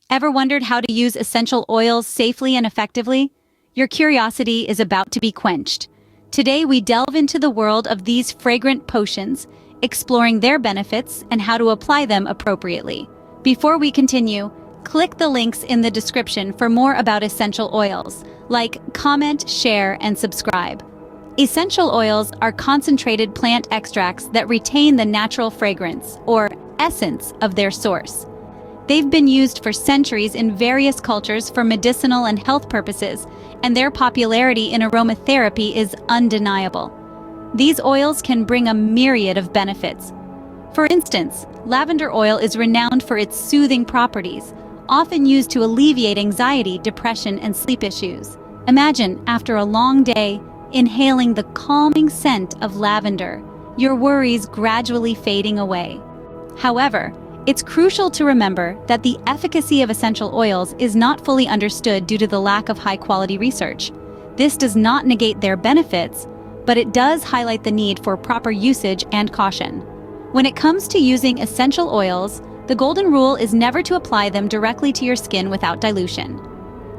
Ever wondered how to use essential oils safely and effectively? Your curiosity is about to be quenched. Today we delve into the world of these fragrant potions, exploring their benefits and how to apply them appropriately. Before we continue, click the links in the description for more about essential oils. Like, comment, share, and subscribe. Essential oils are concentrated plant extracts that retain the natural fragrance, or essence, of their source. They've been used for centuries in various cultures for medicinal and health purposes, and their popularity in aromatherapy is undeniable. These oils can bring a myriad of benefits. For instance, lavender oil is renowned for its soothing properties, often used to alleviate anxiety, depression, and sleep issues. Imagine, after a long day, inhaling the calming scent of lavender, your worries gradually fading away. However, it's crucial to remember that the efficacy of essential oils is not fully understood due to the lack of high-quality research. This does not negate their benefits, but it does highlight the need for proper usage and caution. When it comes to using essential oils, the golden rule is never to apply them directly to your skin without dilution.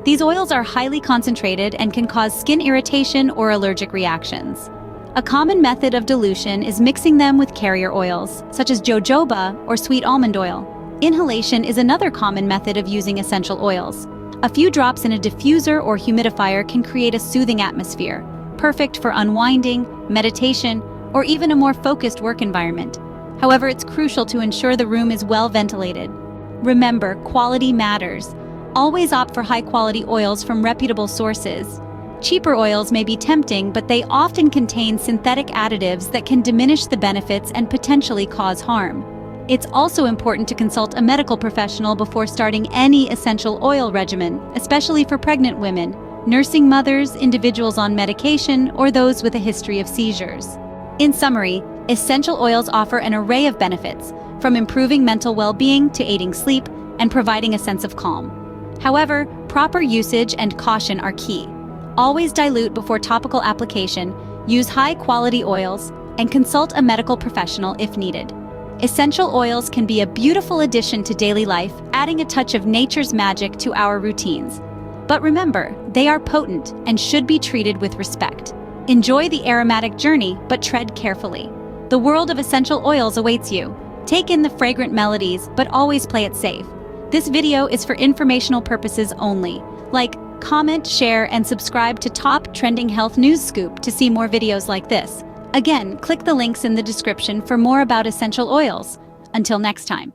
These oils are highly concentrated and can cause skin irritation or allergic reactions. A common method of dilution is mixing them with carrier oils, such as jojoba or sweet almond oil. Inhalation is another common method of using essential oils. A few drops in a diffuser or humidifier can create a soothing atmosphere, perfect for unwinding, meditation, or even a more focused work environment. However, it's crucial to ensure the room is well ventilated. Remember, quality matters. Always opt for high-quality oils from reputable sources. Cheaper oils may be tempting, but they often contain synthetic additives that can diminish the benefits and potentially cause harm. It's also important to consult a medical professional before starting any essential oil regimen, especially for pregnant women, nursing mothers, individuals on medication, or those with a history of seizures. In summary, essential oils offer an array of benefits, from improving mental well-being to aiding sleep and providing a sense of calm. However, proper usage and caution are key. Always dilute before topical application, use high-quality oils, and consult a medical professional if needed. Essential oils can be a beautiful addition to daily life, adding a touch of nature's magic to our routines. But remember, they are potent and should be treated with respect. Enjoy the aromatic journey, but tread carefully. The world of essential oils awaits you. Take in the fragrant melodies, but always play it safe. This video is for informational purposes only. Like, comment, share, and subscribe to Top Trending Health News Scoop to see more videos like this. Again, click the links in the description for more about essential oils. Until next time.